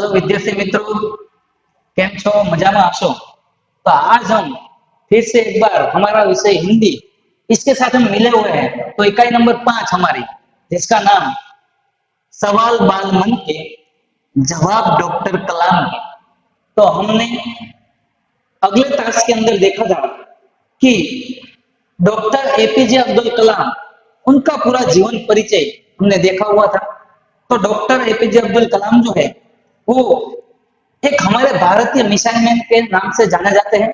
Hello विद्यार्थी मित्रों, केम छो? मजामा हशो? तो आज हम फिर से एक बार हमारा विषय हिंदी इसके साथ हम मिले हुए हैं। तो इकाई नंबर 5 हमारी, जिसका नाम सवाल बाल मन के जवाब डॉक्टर कलाम के। तो हमने अगले टास्क के अंदर देखा था कि डॉक्टर एपीजे अब्दुल कलाम, उनका पूरा जीवन परिचय हमने देखा हुआ था। तो डॉक्टर एपीजे अब्दुल कलाम जो है वो एक हमारे भारतीय मिसाइल मैन के नाम से जाने जाते हैं।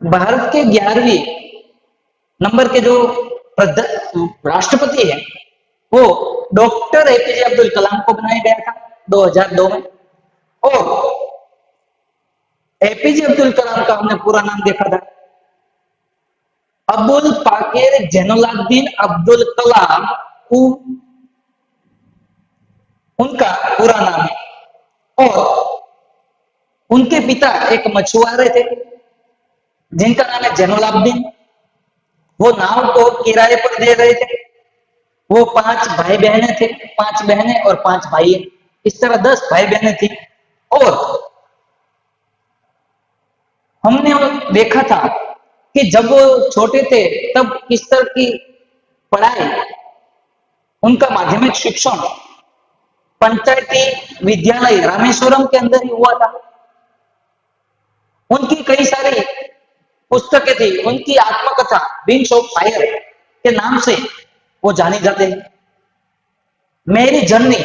भारत के 11वीं नंबर के जो राष्ट्रपति है वो डॉक्टर एपीजे अब्दुल कलाम को बनाया गया था 2002 में। और एपीजे अब्दुल कलाम का हमने पूरा नाम देखा था, अबुल पाकिर जैनुलाब्दीन अब्दुल कलाम। उनका पूरा नाम है। और उनके पिता एक मछुआरे थे जिनका नाम है जैनुलाब्दीन। वो नाव को किराए पर दे रहे थे। वो 5 भाई बहनें थे, 5 बहनें और 5 भाई, इस तरह 10 भाई बहनें थी। और हमने देखा था कि जब वो छोटे थे तब किस तरह की पढ़ाई, उनका माध्यमिक शिक्षण पंचायती विद्यालय रामेश्वरम के अंदर ही हुआ था। उनकी कई सारी पुस्तकें थी। उनकी आत्मकथा विंग्स ऑफ फायर के नाम से वो जाने जाते हैं। मेरी जर्नी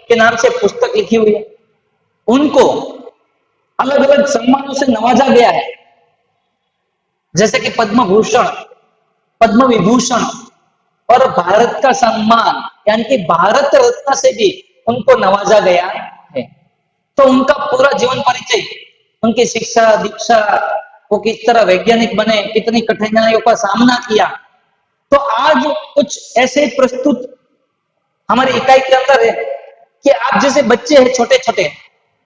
के नाम से पुस्तक लिखी हुई है। उनको अलग अलग सम्मानों से नवाजा गया है, जैसे कि पद्म भूषण, पद्म विभूषण और भारत का सम्मान यानी कि भारत रत्न से भी उनको नवाजा गया है। तो उनका पूरा जीवन परिचय, उनकी शिक्षा दीक्षा, वो किस तरह वैज्ञानिक बने, कितनी कठिनाइयों का सामना किया। तो आज कुछ ऐसे प्रस्तुत हमारी इकाई के अंदर है कि आप जैसे बच्चे हैं छोटे छोटे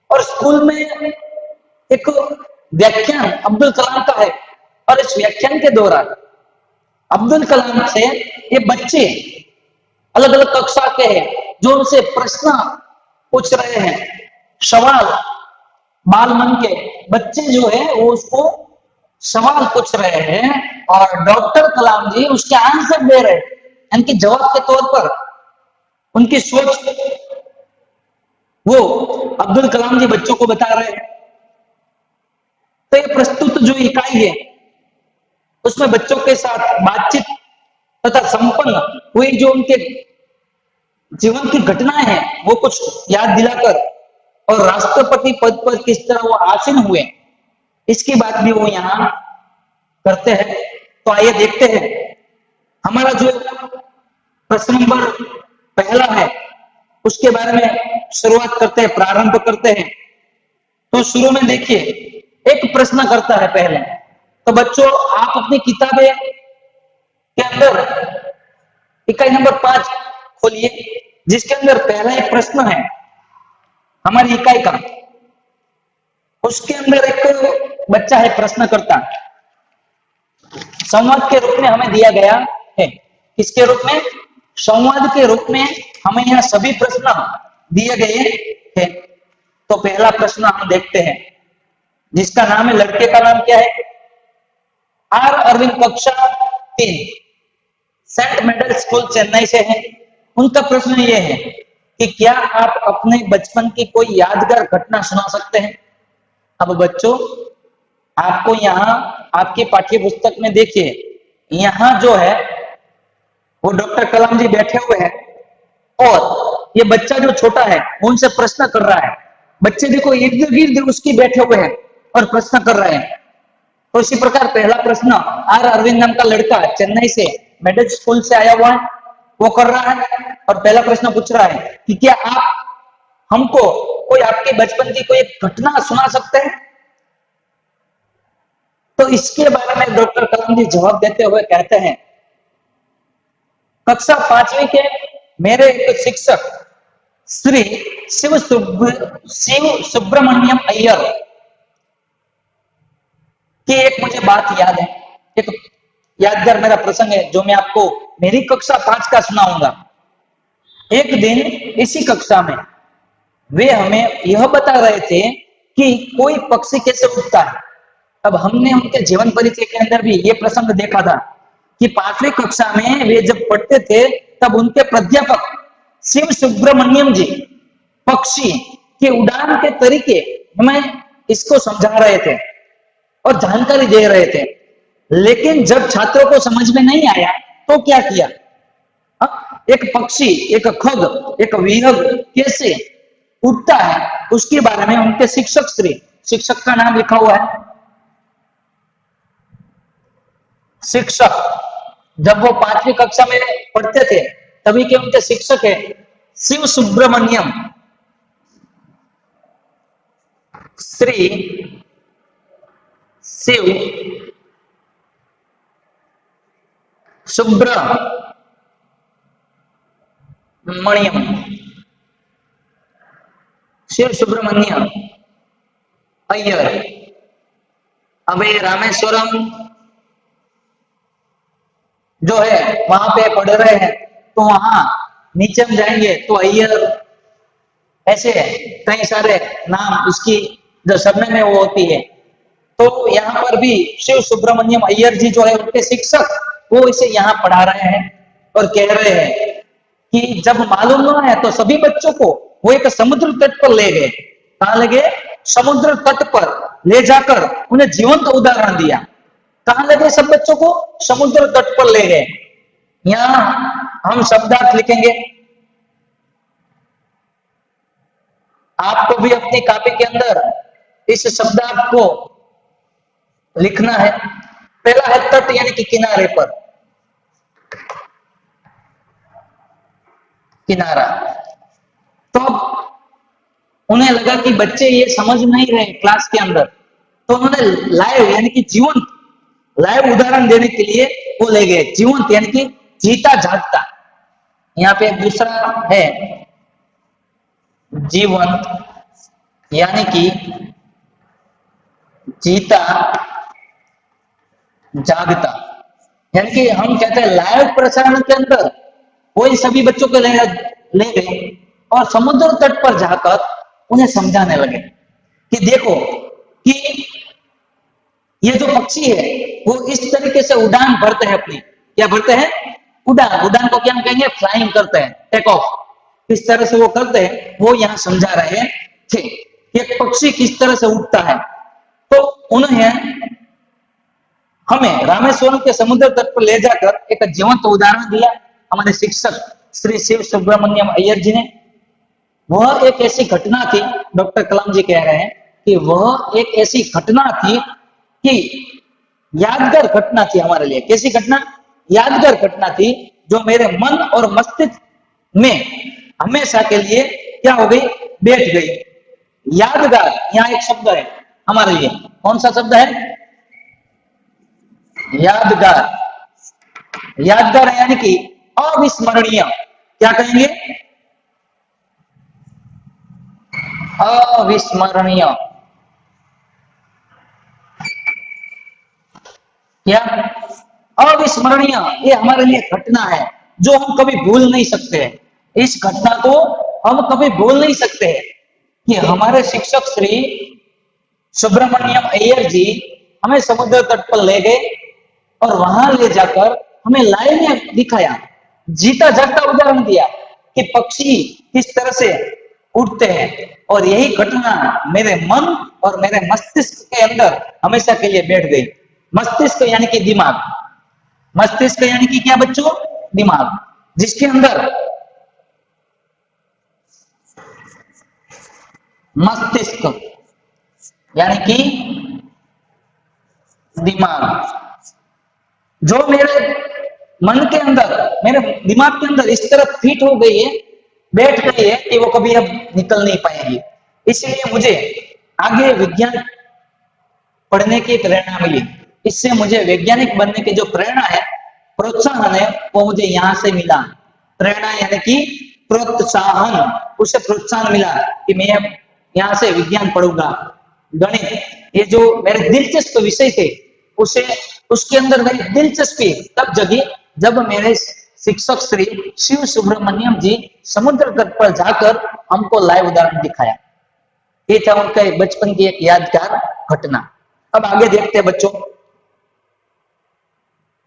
और स्कूल में एक व्याख्यान अब्दुल कलाम का है, और इस व्याख्यान के दौरान अब्दुल कलाम से ये बच्चे अलग अलग कक्षा के हैं जो उनसे प्रश्न पूछ रहे हैं। सवाल बाल मन के बच्चे जो है वो उसको सवाल पूछ रहे हैं और डॉक्टर कलाम जी उसके आंसर दे रहे हैं, यानी जवाब के तौर पर उनकी सोच वो अब्दुल कलाम जी बच्चों को बता रहे हैं। तो ये प्रस्तुत जो इकाई है उसमें बच्चों के साथ बातचीत तथा संपन्न हुई जो उनके जीवन की घटनाएं हैं वो कुछ याद दिलाकर, और राष्ट्रपति पद पर किस तरह वो आसीन हुए इसकी बात भी वो यहाँ करते हैं। तो आइए देखते हैं। हमारा जो प्रश्न नंबर पहला है उसके बारे में शुरुआत करते हैं, प्रारंभ करते हैं। तो शुरू में देखिए एक प्रश्न करता है पहले। तो बच्चों आप अपनी किताबें के अंदर इकाई नंबर 5 खोलिए, जिसके अंदर पहला एक प्रश्न है हमारी इकाई का। उसके अंदर एक बच्चा है प्रश्नकर्ता, संवाद के रूप में हमें दिया गया है। किसके रूप में? संवाद के रूप में हमें यहाँ सभी प्रश्न दिए गए हैं। तो पहला प्रश्न हम देखते हैं जिसका नाम है, लड़के का नाम क्या है? आर अरविंद, कक्षा 3, सेंट मेडल स्कूल चेन्नई से है। उनका प्रश्न ये है कि क्या आप अपने बचपन की कोई यादगार घटना सुना सकते हैं? अब बच्चों आपको यहाँ आपके पाठ्य पुस्तक में देखिए, यहाँ जो है वो डॉक्टर कलाम जी बैठे हुए हैं और ये बच्चा जो छोटा है उनसे प्रश्न कर रहा है। बच्चे देखो इर्द गिर्द उसकी बैठे हुए हैं और प्रश्न कर रहे हैं। तो इसी प्रकार पहला प्रश्न आर अरविंद नाम का लड़का चेन्नई से मेडल स्कूल से आया हुआ है, वो कर रहा है और पहला प्रश्न पूछ रहा है कि क्या आप हमको कोई आपके बचपन की कोई घटना सुना सकते हैं? तो इसके बारे में डॉक्टर कलाम जी जवाब देते हुए कहते हैं, कक्षा 5वीं के मेरे एक शिक्षक श्री शिव सुब्रमण्यम अय्यर की एक मुझे बात याद है। एक यादगार मेरा प्रसंग है जो मैं आपको मेरी कक्षा 5 का सुनाऊंगा। एक दिन इसी कक्षा में वे हमें यह बता रहे थे कि कोई पक्षी कैसे उड़ता है। अब हमने उनके जीवन परिचय के अंदर भी ये प्रसंग देखा था कि 5वीं कक्षा में वे जब पढ़ते थे तब उनके प्राध्यापक शिव सुब्रमण्यम जी पक्षी के उड़ान के तरीके हमें इसको समझा रहे थे और जानकारी दे रहे थे। लेकिन जब छात्रों को समझ में नहीं आया तो क्या किया, एक पक्षी, एक खग, एक विहग कैसे उड़ता है उसके बारे में उनके शिक्षक का नाम लिखा हुआ है। शिक्षक जब वो 5वीं कक्षा में पढ़ते थे तभी के उनके शिक्षक है शिव सुब्रमण्यम, श्री शिव सुब्रमण्यम, शिव सुब्रमण्यम अय्यर। अब ये रामेश्वरम जो है वहां पे पढ़ रहे हैं तो वहां नीचे हम जाएंगे तो अय्यर ऐसे कई सारे नाम उसकी जो सरनेम में वो होती है। तो यहाँ पर भी शिव सुब्रमण्यम अय्यर जी जो है उनके शिक्षक वो इसे यहाँ पढ़ा रहे हैं और कह रहे हैं कि जब मालूम न है तो सभी बच्चों को वो एक समुद्र तट पर ले गए। कहाँ ले गए? समुद्र तट पर ले जाकर उन्हें जीवंत उदाहरण दिया। कहाँ ले गए सब बच्चों को? समुद्र तट पर ले गए। यहाँ हम शब्दार्थ लिखेंगे, आपको भी अपनी कॉपी के अंदर इस शब्दार्थ को लिखना है। पहला है तट यानी कि किनारे पर, किनारा। तो उन्हें लगा कि बच्चे ये समझ नहीं रहे क्लास के अंदर, तो उन्होंने लाइव यानी कि जीवंत लाइव उदाहरण देने के लिए वो ले गए। जीवंत यानी कि जीता जागता। यहाँ पे दूसरा है जीवंत यानी कि जीता जागता। यानी कि हम कहते हैं लाइव प्रसारण के अंदर वही सभी बच्चों को ले गए और समुद्र तट पर जाकर उन्हें समझाने लगे कि देखो कि ये जो पक्षी है वो इस तरीके से उड़ान भरते हैं अपनी। क्या भरते हैं? उड़ान। उड़ान को क्या हम कहेंगे? फ्लाइंग करते हैं, टेक ऑफ। किस तरह से वो करते हैं वो यहाँ समझा रहे थे। एक पक्षी किस तरह से उड़ता है। तो उन्हें हमें रामेश्वरम के समुद्र तट पर ले जाकर एक जीवंत उदाहरण दिया हमारे शिक्षक श्री शिव सुब्रमण्यम अय्यर जी ने। वह एक ऐसी घटना थी, डॉक्टर कलाम जी कह रहे हैं कि वह एक ऐसी घटना थी कि यादगार घटना थी हमारे लिए। कैसी घटना? यादगार घटना थी जो मेरे मन और मस्तिष्क में हमेशा के लिए क्या हो गई? बैठ गई। यादगार यहाँ एक शब्द है हमारे लिए। कौन सा शब्द है? यादगार। यादगार यानी कि अविस्मरणीय। क्या कहेंगे? अविस्मरणीय। क्या? अविस्मरणीय। ये हमारे लिए घटना है जो हम कभी भूल नहीं सकते हैं। इस घटना को हम कभी भूल नहीं सकते हैं कि हमारे शिक्षक श्री सुब्रमण्यम अय्यर जी हमें समुद्र तट पर ले गए और वहां ले जाकर हमें लाइव में दिखाया, जीता जागता उदाहरण दिया कि पक्षी किस तरह से उड़ते हैं। और यही घटना मेरे मन और मेरे मस्तिष्क के अंदर हमेशा के लिए बैठ गई। मस्तिष्क यानी कि दिमाग। मस्तिष्क यानी कि क्या बच्चों? दिमाग। जिसके अंदर मस्तिष्क यानी कि दिमाग जो मेरे मन के अंदर, मेरे दिमाग के अंदर इस तरह फिट हो गई है, बैठ गई है कि वो कभी अब निकल नहीं पाएगी। इसलिए मुझे आगे विज्ञान पढ़ने की प्रेरणा मिली। इससे मुझे वैज्ञानिक बनने की जो प्रेरणा है, प्रोत्साहन है, वो मुझे यहाँ से मिला। प्रेरणा यानी कि प्रोत्साहन, उसे प्रोत्साहन मिला कि मैं अब यहाँ से विज्ञान पढ़ूंगा। गणित, ये जो मेरे दिलचस्प विषय थे, उसे उसके अंदर मेरी दिलचस्पी तब जगी जब मेरे शिक्षक श्री शिव सुब्रमण्यम जी समुद्र तट पर जाकर हमको लाइव उदाहरण दिखाया। ये था उनका एक बचपन की एक यादगार घटना। अब आगे देखते हैं बच्चों।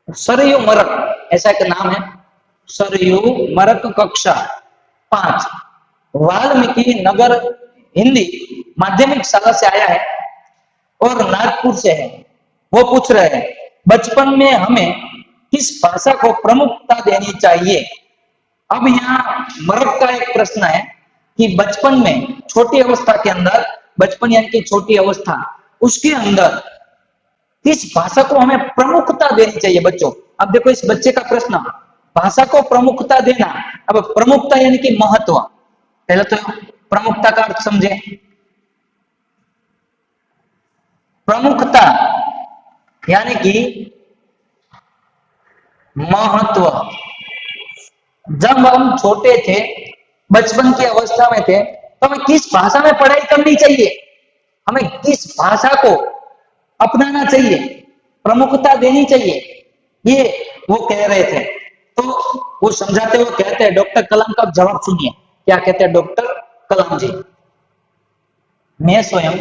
सरयू मरक ऐसा एक नाम है, सरयू मरक कक्षा 5 वाल्मीकि नगर हिंदी माध्यमिक शाला से आया है और नागपुर से है। वो पूछ रहे हैं बचपन में हमें किस भाषा को प्रमुखता देनी चाहिए। अब यहाँ मरक का एक प्रश्न है कि बचपन में छोटी अवस्था के अंदर, बचपन यानी कि छोटी अवस्था, उसके अंदर किस भाषा को हमें प्रमुखता देनी चाहिए बच्चों। अब देखो इस बच्चे का प्रश्न, भाषा को प्रमुखता देना। अब प्रमुखता यानी कि महत्व, पहले तो प्रमुखता का अर्थ समझे। प्रमुखता यानी कि महत्व। जब हम छोटे थे, बचपन की अवस्था में थे, तो हमें किस भाषा में पढ़ाई करनी चाहिए, हमें किस भाषा को अपनाना चाहिए, प्रमुखता देनी चाहिए, ये वो कह रहे थे। तो वो समझाते हुए कहते हैं, डॉक्टर कलाम का जवाब सुनिए क्या कहते हैं डॉक्टर कलाम जी। मैं स्वयं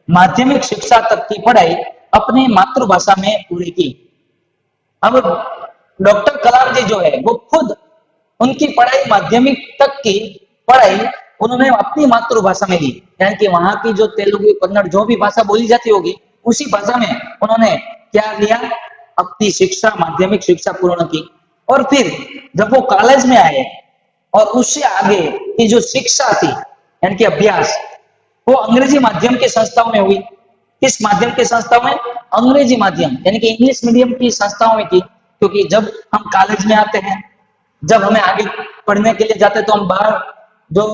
माध्यमिक शिक्षा तक की पढ़ाई अपनी मातृभाषा में पूरी की। अब डॉक्टर कलाम जी जो है वो खुद उनकी पढ़ाई माध्यमिक तक की पढ़ाई उन्होंने अपनी मातृभाषा में दी, यानी कि वहां की जो तेलुगु कन्नड़ जो भी भाषा बोली जाती होगी उसी भाषा में उन्होंने क्या लिया, अपनी शिक्षा माध्यमिक शिक्षा पूर्ण की। और फिर जब वो कॉलेज में आए और उससे आगे की जो शिक्षा थी यानी कि अभ्यास, वो अंग्रेजी माध्यम के संस्थाओं में हुई। किस माध्यम के संस्थाओं में, अंग्रेजी माध्यम यानी कि इंग्लिश मीडियम की संस्थाओं में की। क्योंकि जब हम कॉलेज में आते हैं, जब हमें आगे पढ़ने के लिए जाते हैं, तो हम बाहर जो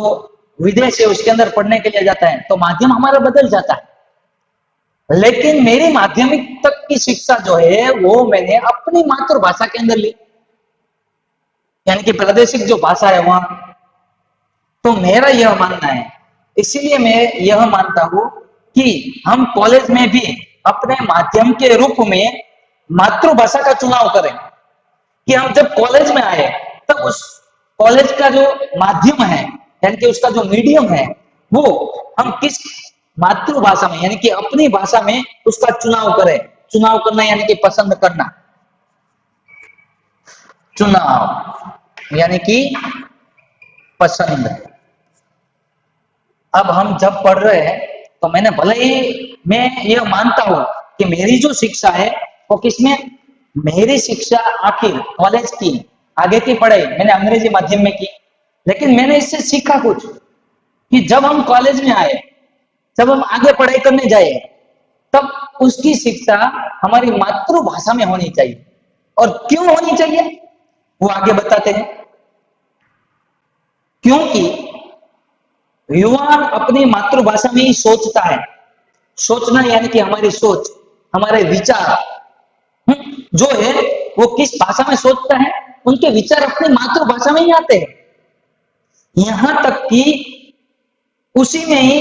विदेश है उसके अंदर पढ़ने के लिए जाता है, तो माध्यम हमारा बदल जाता है। लेकिन मेरी माध्यमिक तक की शिक्षा जो है वो मैंने अपनी मातृभाषा के अंदर ली, यानी कि प्रादेशिक जो भाषा है वहां। तो मेरा यह मानना है, इसीलिए मैं यह मानता हूं कि हम कॉलेज में भी अपने माध्यम के रूप में मातृभाषा का चुनाव करें। कि हम जब कॉलेज में आए तब उस कॉलेज का जो माध्यम है यानी कि उसका जो मीडियम है वो हम किस मातृभाषा में यानी कि अपनी भाषा में उसका चुनाव करें। चुनाव करना यानी कि पसंद करना, चुनाव यानी कि पसंद। अब हम जब पढ़ रहे हैं तो मैंने भले ही मैं यह मानता हूं कि मेरी जो शिक्षा है वो किसमें, मेरी शिक्षा आखिर कॉलेज की आगे की पढ़ाई मैंने अंग्रेजी माध्यम में की। लेकिन मैंने इससे सीखा कुछ कि जब हम कॉलेज में आए, जब हम आगे पढ़ाई करने जाए, तब उसकी शिक्षा हमारी मातृभाषा में होनी चाहिए। और क्यों होनी चाहिए वो आगे बताते हैं। क्योंकि युवा अपनी मातृभाषा में ही सोचता है। सोचना यानी कि हमारी सोच, हमारे विचार जो है वो किस भाषा में सोचता है, उनके विचार अपनी मातृभाषा में ही आते हैं। यहां तक कि उसी में ही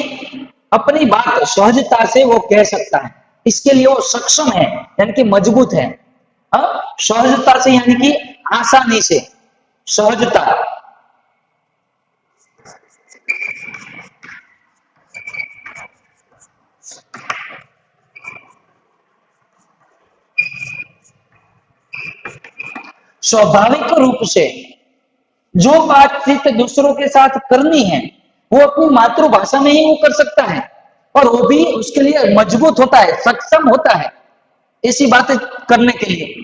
अपनी बात सहजता से वो कह सकता है। इसके लिए वो सक्षम है यानी कि मजबूत है। सहजता से यानी कि आसानी से, सहजता। स्वाभाविक रूप से जो बातचीत दूसरों के साथ करनी है वो अपनी मातृभाषा में ही वो कर सकता है, और वो भी उसके लिए मजबूत होता है, सक्षम होता है ऐसी बातें करने के लिए।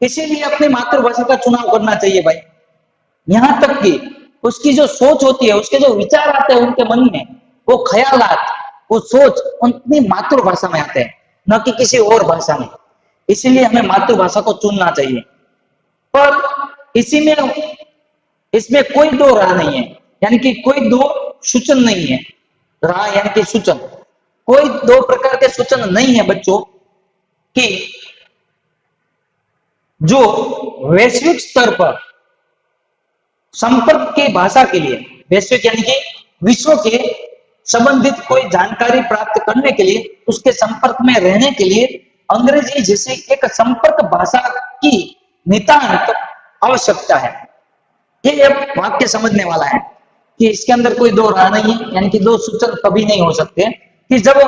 इसीलिए अपनी मातृभाषा का चुनाव करना चाहिए भाई। यहां तक कि उसकी जो सोच होती है, उसके जो विचार आते हैं उनके मन में, वो ख्यालात, वो सोच अपनी मातृभाषा में आते हैं, न कि किसी और भाषा में। इसीलिए हमें मातृभाषा को चुनना चाहिए। पर इसी में इसमें कोई दो राह नहीं है, यानी कि कोई दो सूचन नहीं है। राह यानी कि सूचन, कोई दो प्रकार के सूचन नहीं है बच्चों कि जो वैश्विक स्तर पर संपर्क की भाषा के लिए, वैश्विक यानी कि विश्व के संबंधित कोई जानकारी प्राप्त करने के लिए, उसके संपर्क में रहने के लिए अंग्रेजी जैसे एक संपर्क भाषा की नितांत आवश्यकता है। ये अब वाक्य समझने वाला है कि इसके अंदर कोई दो राह नहीं है, यानी कि दो सूचन कभी नहीं हो सकते कि जब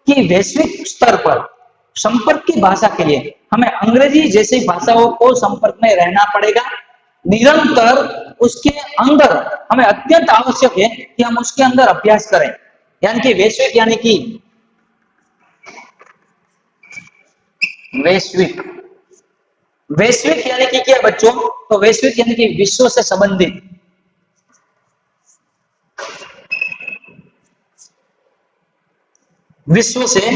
कि वैश्विक स्तर पर संपर्क की भाषा के लिए हमें अंग्रेजी जैसी भाषाओं को संपर्क में रहना पड़ेगा निरंतर। उसके अंदर हमें अत्यंत आवश्यक है कि हम उसके अंदर अभ्यास करें, यानी कि वैश्विक वैश्विक वैश्विक यानी कि क्या बच्चों? तो वैश्विक यानी कि विश्व से संबंधित, विश्व से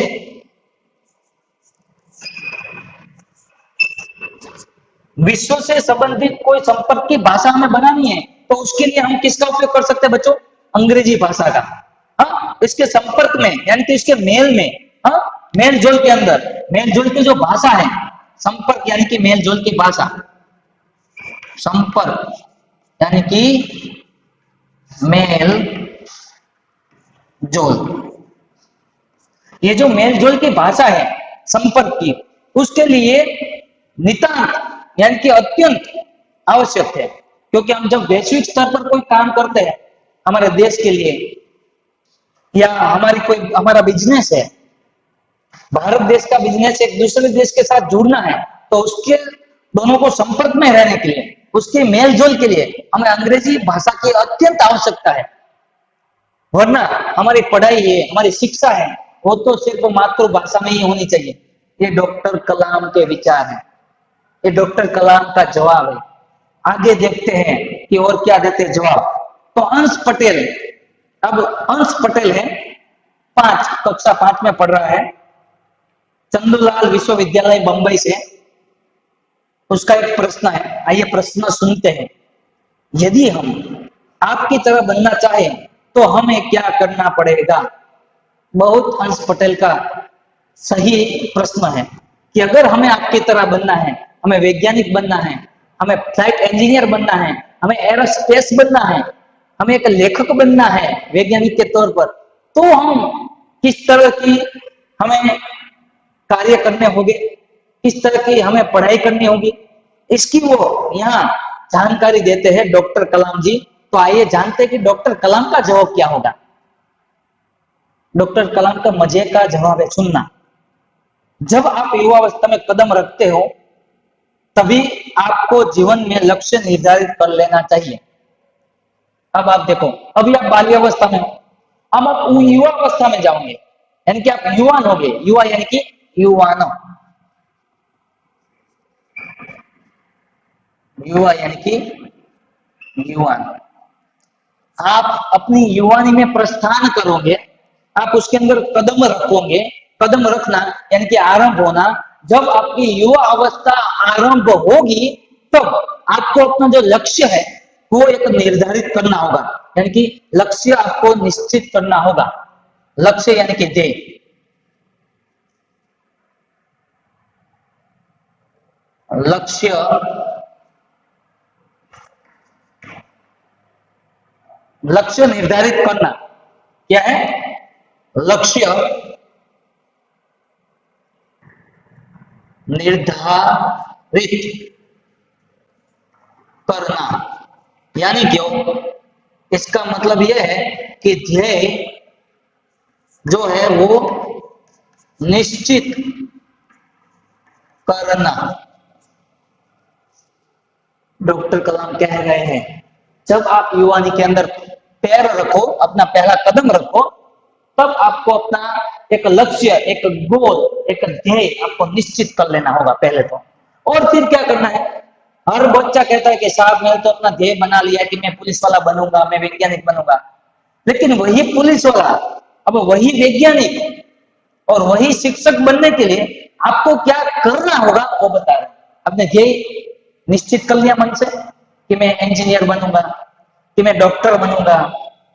विश्व से संबंधित कोई संपर्क की भाषा हमें बनानी है तो उसके लिए हम किसका उपयोग कर सकते हैं बच्चों? अंग्रेजी भाषा का। हाँ, इसके संपर्क में यानी कि इसके मेल में, हाँ, मेल जोल के अंदर, मेल जोल की जो भाषा है, संपर्क यानी कि मेल जोल की भाषा, संपर्क यानी कि मेल जोल, ये जो मेल जोल की भाषा है संपर्क की, उसके लिए नितांत यानी कि अत्यंत आवश्यक है। क्योंकि हम जब वैश्विक स्तर पर कोई काम करते हैं हमारे देश के लिए, या हमारा बिजनेस है, भारत देश का बिजनेस एक दूसरे देश के साथ जुड़ना है, तो उसके दोनों को संपर्क में रहने के लिए, उसके मेल जोल के लिए हमें अंग्रेजी भाषा की अत्यंत आवश्यकता है। वरना हमारी पढ़ाई है, हमारी शिक्षा है, वो तो सिर्फ मातृभाषा में ही होनी चाहिए। ये डॉक्टर कलाम के विचार हैं, ये डॉक्टर कलाम का जवाब है। आगे देखते हैं कि और क्या देते हैं जवाब। तो अंश पटेल, अब अंश पटेल है, कक्षा 5 में पढ़ रहा है, चंद्रलाल विश्वविद्यालय बंबई से। उसका एक प्रश्न है, आइए प्रश्न सुनते हैं। यदि हम आपकी तरह बनना चाहें तो हमें क्या करना पड़ेगा? बहुत अंश पटेल का सही प्रश्न है कि अगर हमें आपकी तरह बनना है, हमें वैज्ञानिक बनना है, हमें फ्लाइट इंजीनियर बनना है, हमें एरोस्पेस बनना है, हमें एक लेखक बनना है वैज्ञानिक के तौर पर, तो हम किस तरह की हमें कार्य करने होंगे, किस तरह की हमें पढ़ाई करनी होगी, इसकी वो यहाँ जानकारी देते हैं डॉक्टर कलाम जी। तो आइए जानते हैं कि डॉक्टर कलाम का जवाब क्या होगा। डॉक्टर कलाम का मजे का जवाब है, सुनना। जब आप युवावस्था में कदम रखते हो तभी आपको जीवन में लक्ष्य निर्धारित कर लेना चाहिए। अब आप देखो, अभी आप बाल्यावस्था में हो, अब आप युवा अवस्था में जाओगे, यानी कि आप युवान हो गए। युवा यानी कि युवानो, युवा यानी कि युवान। आप अपनी युवानी में प्रस्थान करोगे, आप उसके अंदर कदम रखोगे। कदम रखना यानी कि आरंभ होना। जब आपकी युवा अवस्था आरंभ होगी तब आपको अपना जो लक्ष्य है वो एक निर्धारित करना होगा, यानी कि लक्ष्य आपको निश्चित करना होगा। लक्ष्य यानी कि ध्येय। लक्ष्य लक्ष्य निर्धारित करना क्या है? लक्ष्य निर्धारित करना, यानी क्यों, इसका मतलब यह है कि ध्येय जो है वो निश्चित करना। डॉक्टर कलाम कह रहे हैं जब आप युवानी के अंदर पैर रखो, अपना पहला कदम रखो, तब आपको अपना एक लक्ष्य, एक गोल, एक ध्येय आपको निश्चित कर लेना होगा पहले तो। और फिर क्या करना है? हर बच्चा कहता है कि साहब मैंने तो अपना ध्येय बना लिया कि मैं पुलिस वाला बनूंगा, मैं वैज्ञानिक बनूंगा। लेकिन वही पुलिस वाला, अब वही वैज्ञानिक और वही शिक्षक बनने के लिए आपको क्या करना होगा वो बता रहे। अपने ध्येय निश्चित कर लिया मन से कि मैं इंजीनियर बनूंगा, कि मैं डॉक्टर बनूंगा,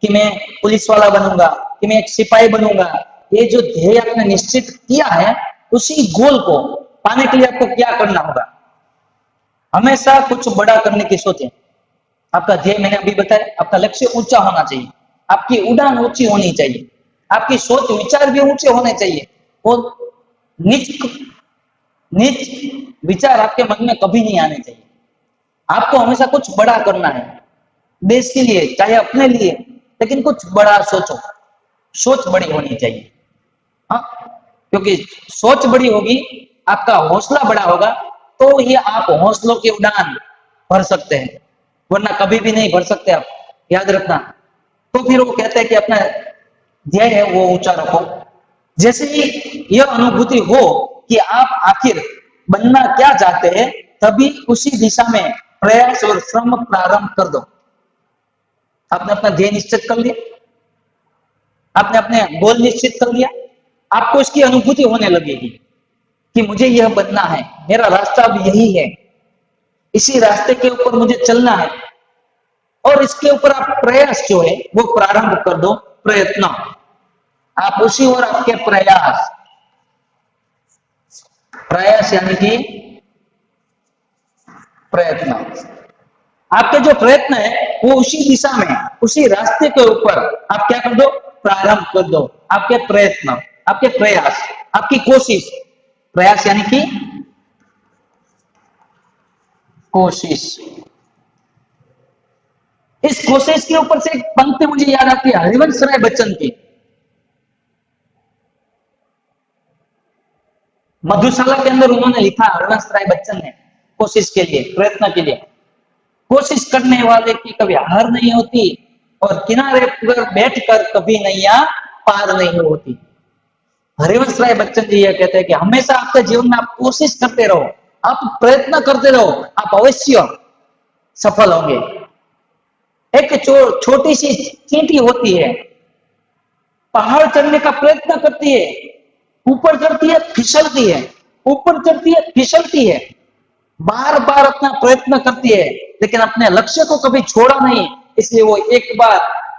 कि मैं पुलिस वाला बनूंगा, कि मैं एक सिपाही बनूंगा। ये जो ध्येय आपने निश्चित किया है, उसी गोल को पाने के लिए आपको क्या करना होगा? हमेशा कुछ बड़ा करने की सोचें। आपका ध्येय मैंने अभी बताया, आपका लक्ष्य ऊंचा होना चाहिए, आपकी उड़ान ऊंची होनी चाहिए, आपकी सोच विचार भी ऊंचे होने चाहिए, और नीच नीच विचार आपके मन में कभी नहीं आने चाहिए। आपको हमेशा कुछ बड़ा करना है, देश के लिए चाहे अपने लिए, लेकिन कुछ बड़ा सोचो, सोच बड़ी होनी चाहिए। हाँ, क्योंकि सोच बड़ी होगी, आपका हौसला बड़ा होगा, तो ये आप हौसलों की उड़ान भर सकते हैं, वरना कभी भी नहीं भर सकते आप, याद रखना। तो फिर वो कहते हैं कि अपना ध्येय है वो ऊंचा रखो। जैसे ही यह अनुभूति हो कि आप आखिर बनना क्या चाहते हैं, तभी उसी दिशा में प्रयास और श्रम प्रारंभ कर दो। आपने अपना ध्येय निश्चित कर लिया, आपने अपने गोल निश्चित कर लिया, आपको इसकी अनुभूति होने लगेगी कि मुझे यह बनना है, मेरा रास्ता अब यही है, इसी रास्ते के ऊपर मुझे चलना है, और इसके ऊपर आप प्रयास जो है वो प्रारंभ कर दो, प्रयत्न, आप उसी ओर आपके प्रयास, प्रयास यानी कि प्रयत्न, आपके जो प्रयत्न है वो उसी दिशा में, उसी रास्ते के ऊपर आप क्या कर दो, प्रारंभ कर दो। आपके प्रयत्न, आपके प्रयास, आपकी कोशिश, प्रयास यानी कि कोशिश। इस कोशिश के ऊपर से एक पंक्ति मुझे याद आती है हरिवंश राय बच्चन की, मधुशाला के अंदर उन्होंने लिखा, हरिवंश राय बच्चन ने, कोशिश के लिए, प्रयत्न के लिए, कोशिश करने वाले की कभी हार नहीं होती, और किनारे पर बैठकर कभी नैया पार नहीं होती। हरिवंश राय बच्चन जी ये कहते हैं कि हमेशा आपके जीवन में आप कोशिश करते रहो, आप प्रयत्न करते रहो, आप अवश्य सफल होंगे। एक छोटी सी चींटी होती है, पहाड़ चढ़ने का प्रयत्न करती है, ऊपर चढ़ती है फिसलती है, ऊपर चढ़ती है फिसलती है, बार बार अपना प्रयत्न करती है, लेकिन अपने लक्ष्य को कभी छोड़ा नहीं, इसलिए वो एक बार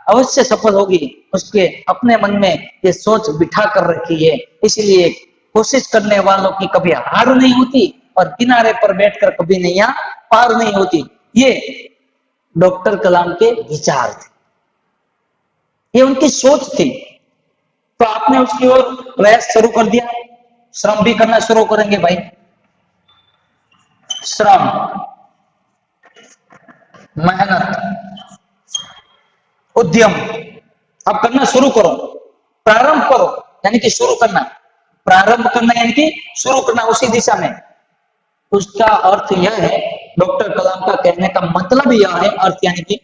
अवश्य सफल होगी। उसके अपने मन में ये सोच बिठा कर रखी है, इसलिए कोशिश करने वालों की कभी हार नहीं होती, और किनारे पर बैठकर कभी नैया पार नहीं होती। ये डॉक्टर कलाम के विचार थे, ये उनकी सोच थी। तो आपने उसकी ओर प्रयास शुरू कर दिया, श्रम भी करना शुरू करेंगे भाई, श्रम, मेहनत, उद्यम, अब करना शुरू करो, प्रारंभ करो, यानी कि शुरू करना, प्रारंभ करना यानी कि शुरू करना उसी दिशा में। उसका अर्थ यह है, डॉक्टर कलाम का कहने का मतलब यह है, अर्थ यानी कि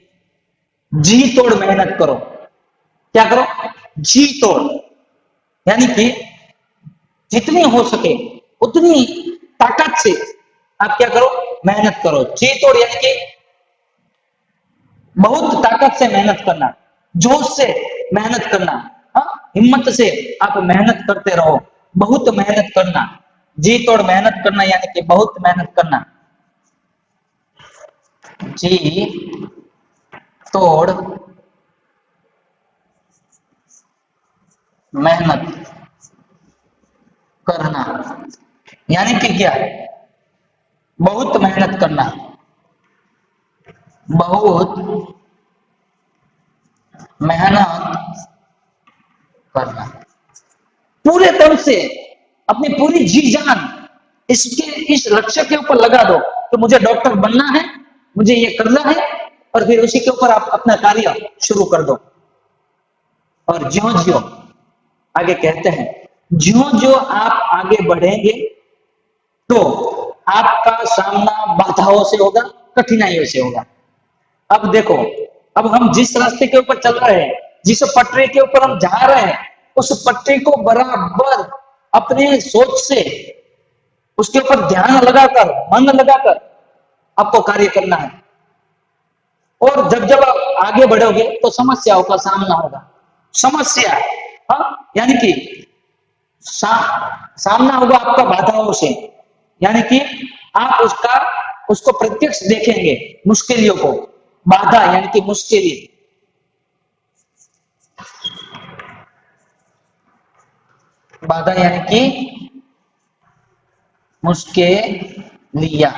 जी तोड़ मेहनत करो। क्या करो, जी तोड़, यानी कि जितनी हो सके उतनी ताकत से आप क्या करो, मेहनत करो। जी तोड़ यानी कि बहुत ताकत से मेहनत करना, जोश से मेहनत करना, हिम्मत से आप मेहनत करते रहो, बहुत मेहनत करना, जी तोड़ मेहनत करना यानी कि बहुत मेहनत करना, जी तोड़ मेहनत करना यानी कि क्या, बहुत मेहनत करना, बहुत मेहनत करना, पूरे दम से अपनी पूरी जी जान इसके इस लक्ष्य के ऊपर लगा दो कि मुझे डॉक्टर बनना है, मुझे ये करना है, और फिर उसी के ऊपर आप अपना कार्य शुरू कर दो। और ज्यो ज्यो आगे कहते हैं, ज्यो ज्यो आप आगे बढ़ेंगे तो आपका सामना बाधाओं से होगा, कठिनाइयों से होगा। अब देखो, अब हम जिस रास्ते के ऊपर चल रहे हैं, जिस पटरी के ऊपर हम जा रहे हैं, उस पटरी को बराबर अपने सोच से उसके ऊपर ध्यान लगाकर, मन लगाकर आपको कार्य करना है। और जब जब आप आगे बढ़ोगे तो समस्याओं का सामना होगा। समस्या, हाँ, यानी कि सामना होगा आपका बाधाओं से, यानी कि आप उसको प्रत्यक्ष देखेंगे, मुश्किलों को। बाधा यानी कि मुश्किलें, बाधा यानी कि मुश्किलियां,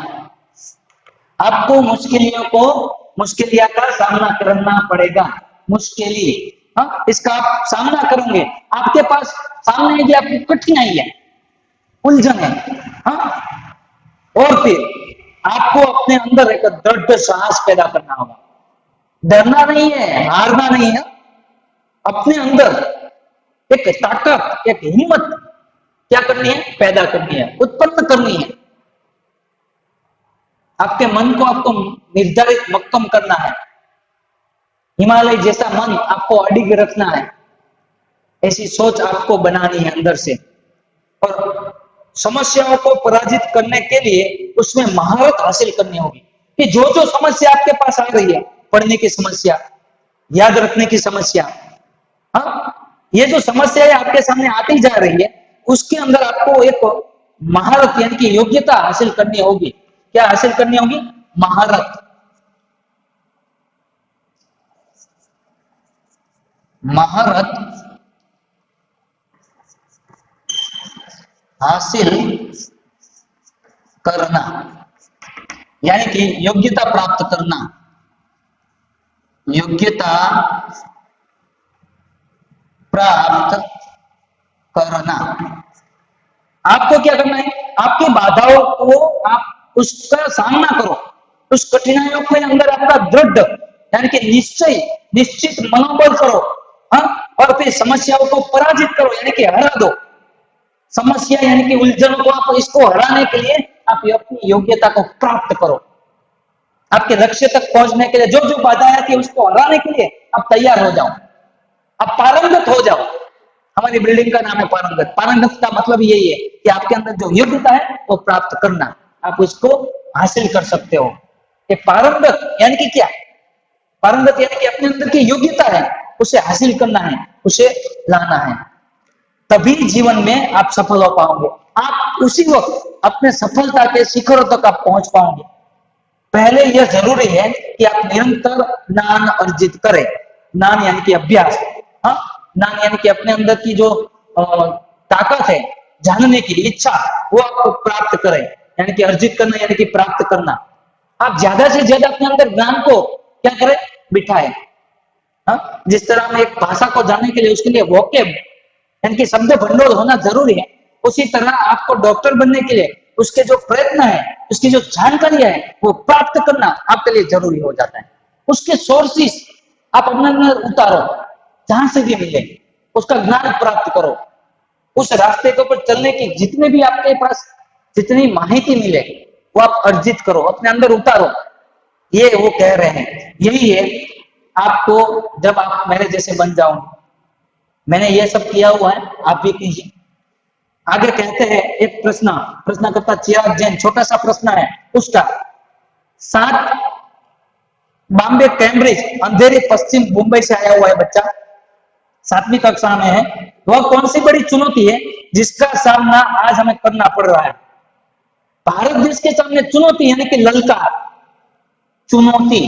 आपको मुश्किलियां का सामना करना पड़ेगा। मुश्किली, हाँ, इसका आप सामना करेंगे, आपके पास सामने यदि आपकी कठिनाई है, उलझन है, हाँ, और फिर आपको अपने अंदर एक दृढ़ साहस पैदा करना होगा। डरना नहीं है, हारना नहीं है, अपने अंदर एक ताकत, एक हिम्मत क्या करनी है, पैदा करनी है, उत्पन्न करनी है। आपके मन को आपको निर्धारित मक्कम करना है। हिमालय जैसा मन आपको अडिग रखना है। ऐसी सोच आपको बनानी है अंदर से। और समस्याओं को पराजित करने के लिए उसमें महारत हासिल करनी होगी कि जो जो समस्या आपके पास आ रही है, पढ़ने की समस्या, याद रखने की समस्या, हाँ, ये जो समस्याएं आपके सामने आती जा रही है, उसके अंदर आपको एक महारत यानी कि योग्यता हासिल करनी होगी। क्या हासिल करनी होगी? महारत। महारत हासिल करना यानी कि योग्यता प्राप्त करना। योग्यता प्राप्त करना। आपको क्या करना है? आपकी बाधाओं को आप उसका सामना करो, उस कठिनाइयों के अंदर आपका दृढ़ यानी कि निश्चित मनोबल करो, हाँ, और फिर समस्याओं को पराजित करो यानी कि हरा दो। समस्या यानी कि उलझनों को आप इसको हराने के लिए आप अपनी योग्यता को प्राप्त करो। आपके लक्ष्य तक पहुंचने के लिए जो जो बाधाएं आती है उसको हराने के लिए आप तैयार हो जाओ, आप पारंगत हो जाओ। हमारी बिल्डिंग का नाम है पारंगत। पारंगत का मतलब यही है कि आपके अंदर जो योग्यता है वो प्राप्त करना, आप उसको हासिल कर सकते हो। ये पारंगत यानी कि क्या? पारंगत यानी कि अपने अंदर की योग्यता है उसे हासिल करना है, उसे लाना है, तभी जीवन में आप सफल हो पाओगे। आप उसी वक्त अपने सफलता के शिखरों तक आप पहुंच पाओगे। पहले यह जरूरी है कि आप निरंतर ज्ञान अर्जित करें। ज्ञान यानी कि अभ्यास, हाँ, ज्ञान यानी कि अपने अंदर की जो ताकत है, जानने की इच्छा, वो आपको प्राप्त करें यानी कि अर्जित करना यानी कि प्राप्त करना। आप ज्यादा से ज्यादा अपने अंदर ज्ञान को क्या करें? बिठाएं। हाँ? जिस तरह हम एक भाषा को जानने के लिए उसके लिए वोकेब यानी कि शब्द भंडोर होना जरूरी है, उसी तरह आपको डॉक्टर बनने के लिए उसके जो प्रयत्न है, उसकी जो जानकारी है, वो प्राप्त करना आपके लिए जरूरी हो जाता है। उसके सोर्सेस आप अपने अंदर उतारो, जहां से भी मिले उसका ज्ञान प्राप्त करो। उस रास्ते के ऊपर चलने की जितने भी आपके पास जितनी माहिती मिले वो आप अर्जित करो, अपने अंदर उतारो। ये वो कह रहे हैं, यही है। आपको जब आप मेरे जैसे बन जाओगे, मैंने ये सब किया हुआ है, आप भी कीजिए। आगे कहते हैं एक प्रश्नकर्ता चिराग जैन, छोटा सा प्रश्न है उसका। 7 बॉम्बे कैम्ब्रिज अंधेरी पश्चिम मुंबई से आया हुआ है बच्चा, 7वीं कक्षा में है। वह कौन सी बड़ी चुनौती है जिसका सामना आज हमें करना पड़ रहा है? भारत देश के सामने चुनौती यानी कि ललकार, चुनौती।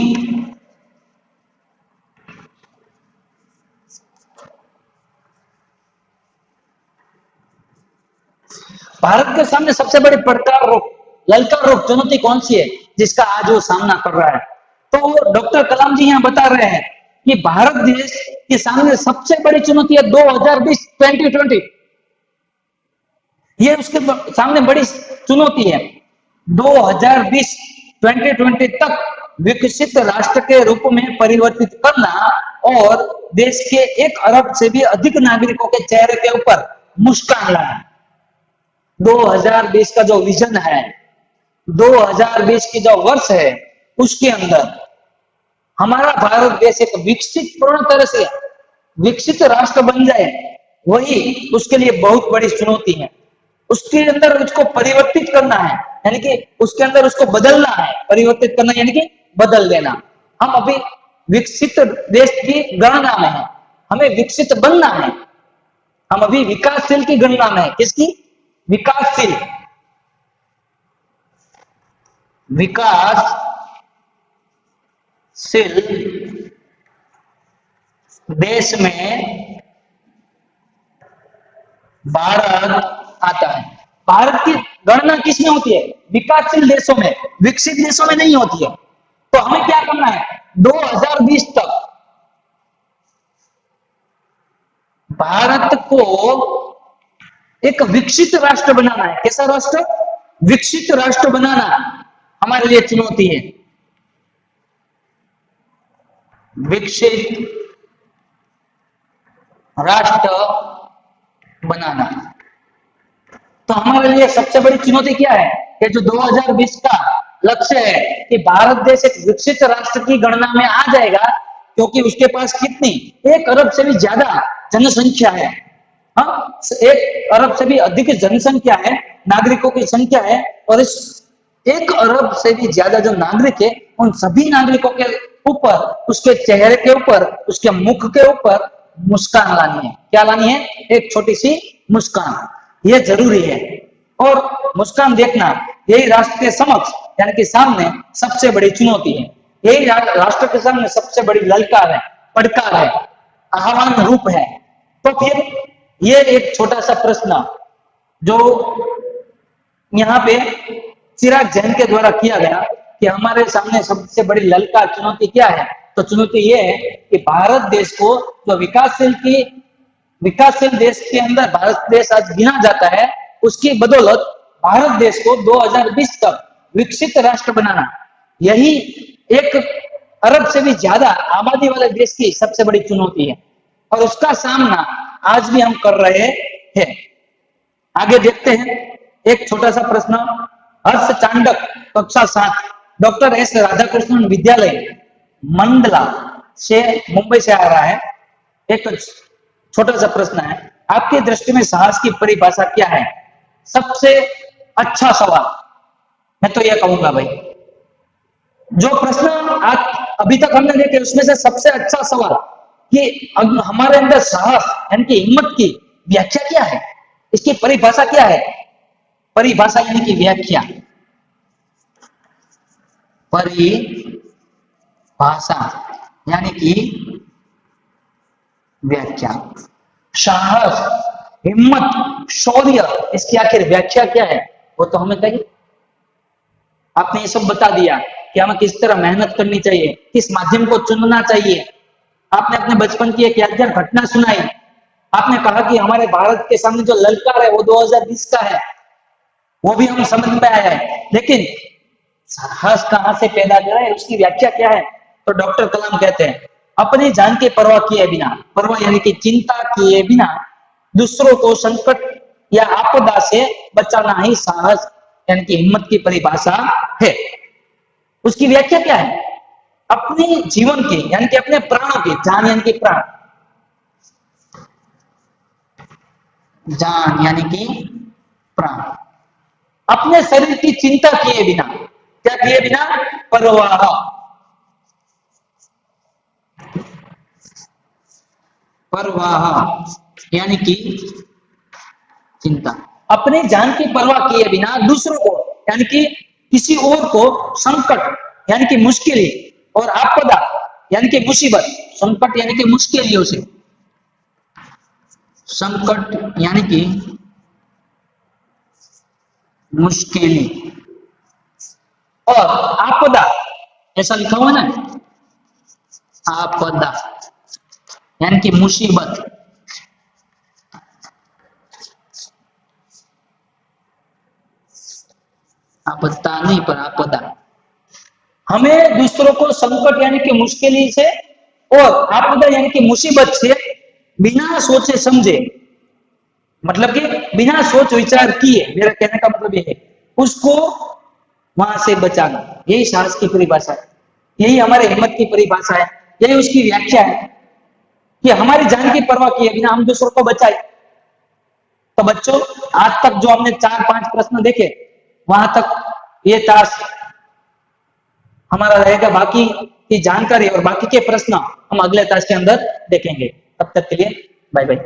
भारत के सामने सबसे बड़ी पड़कार रूप, ललकार रूप चुनौती कौन सी है जिसका आज वो सामना कर रहा है? तो डॉक्टर कलाम जी यहाँ बता रहे हैं कि भारत देश के सामने सबसे बड़ी चुनौती है 2020 2020। ये उसके सामने बड़ी चुनौती है। 2020 2020 तक विकसित राष्ट्र के रूप में परिवर्तित करना और देश के 1 अरब से भी अधिक नागरिकों के चेहरे के ऊपर मुस्कान लाना। 2020 का जो विजन है, 2020 की जो वर्ष है, उसके अंदर हमारा भारत देश एक विकसित, पूर्ण तरह से विकसित राष्ट्र बन जाए, वही उसके लिए बहुत बड़ी चुनौती है। उसके अंदर उसको परिवर्तित करना है यानी कि उसके अंदर उसको बदलना है। परिवर्तित करना यानी कि बदल देना। हम अभी विकसित देश की गणना में है, हमें विकसित बनना है। हम अभी विकासशील की गणना में है। किसकी? विकासशील, विकासशील देश में भारत आता है। भारत की गणना किसमें होती है? विकासशील देशों में, विकसित देशों में नहीं होती है। तो हमें क्या करना है? 2020 तक भारत को एक विकसित राष्ट्र बनाना है। कैसा राष्ट्र? विकसित राष्ट्र बनाना। हमारे लिए चुनौती है। विकसित राष्ट्र बनाना। तो हमारे लिए सबसे बड़ी चुनौती क्या है कि जो 2020 का लक्ष्य है कि भारत देश एक विकसित राष्ट्र की गणना में आ जाएगा, क्योंकि उसके पास कितनी 1 अरब से भी ज्यादा जनसंख्या है। हाँ, 1 अरब से भी अधिक जनसंख्या है, नागरिकों की संख्या है। और इस 1 अरब से भी ज्यादा जो नागरिक है, उन सभी नागरिकों के ऊपर, उसके चेहरे के ऊपर, उसके मुख के ऊपर मुस्कान लानी है। क्या लानी है? एक छोटी सी मुस्कान। ये जरूरी है। और मुस्कान देखना यही राष्ट्र के समक्ष यानी कि सामने सबसे बड़ी चुनौती है। यही राष्ट्र के सामने सबसे बड़ी ललकार है, पड़कार है, आह्वान रूप है। तो फिर ये एक छोटा सा प्रश्न जो यहाँ पे चिराग जैन के द्वारा किया गया कि हमारे सामने सबसे बड़ी ललकार चुनौती क्या है, तो चुनौती ये है कि भारत देश को जो विकासशील देश के अंदर भारत देश आज गिना जाता है, उसकी बदौलत भारत देश को 2020 तक विकसित राष्ट्र बनाना, यही 1 अरब से भी ज्यादा आबादी वाले देश की सबसे बड़ी चुनौती है। और उसका सामना आज भी हम कर रहे हैं। आगे देखते हैं एक छोटा सा प्रश्न। हर्ष चांडक कक्षा 7 डॉक्टर एस राधाकृष्णन विद्यालय मंडला से मुंबई से आ रहा है। एक छोटा सा प्रश्न है, आपकी दृष्टि में साहस की परिभाषा क्या है? सबसे अच्छा सवाल मैं तो यह कहूंगा भाई, जो प्रश्न आज अभी तक हमने देखे उसमें से सबसे अच्छा सवाल कि हमारे अंदर साहस यानी कि हिम्मत की व्याख्या क्या है, इसकी परिभाषा क्या है? परिभाषा यानी कि व्याख्या, परिभाषा यानी कि व्याख्या। साहस, हिम्मत, शौर्य, इसकी आखिर व्याख्या क्या है वो तो हमें कहिए। आपने ये सब बता दिया कि हमें किस तरह मेहनत करनी चाहिए, किस माध्यम को चुनना चाहिए। आपने अपने बचपन की एक यादगार घटना सुनाई। आपने कहा कि हमारे भारत के सामने जो ललकार है वो 2020 का है, वो भी हम समझ में आया है। लेकिन साहस कहां से पैदा करें, उसकी व्याख्या क्या है? तो डॉक्टर कलाम कहते हैं, अपनी जान की परवाह किए बिना, परवाह यानी कि चिंता किए बिना दूसरों को संकट या आपदा से बचाना ही साहस यानी कि हिम्मत की परिभाषा है। उसकी व्याख्या क्या है? अपने जीवन की यानी कि अपने प्राणों की, जान यानी कि प्राण, जान यानी कि प्राण, अपने शरीर की चिंता किए बिना, क्या किए बिना? परवाह, परवाह यानी कि चिंता, अपनी जान की परवाह किए बिना दूसरों को यानी कि किसी और को संकट यानी कि मुश्किल और आपदा यानी कि मुसीबत, संकट यानी कि मुश्किलों से, संकट यानी कि मुश्किल और आपदा, ऐसा लिखा हुआ है ना, आपदा यानी कि मुसीबत, आपदा नहीं पर आपदा। हमें दूसरों को संकट यानी कि मुश्किल से और आपदा यानी कि मुसीबत से बिना सोचे समझे, मतलब कि बिना सोच विचार किए, मेरा कहने का मतलब ये है, उसको वहां से बचाना, यही साहस की परिभाषा है, यही हमारे हिम्मत की परिभाषा है, यही उसकी व्याख्या है कि हमारी जान की परवाह किए बिना हम दूसरों को बचाए। तो बच्चों, आज तक जो हमने 4-5 प्रश्न देखे, वहां तक ये टास्क हमारा रहेगा। बाकी की जानकारी और बाकी के प्रश्न हम अगले टास्क के अंदर देखेंगे। तब तक के लिए बाय बाय।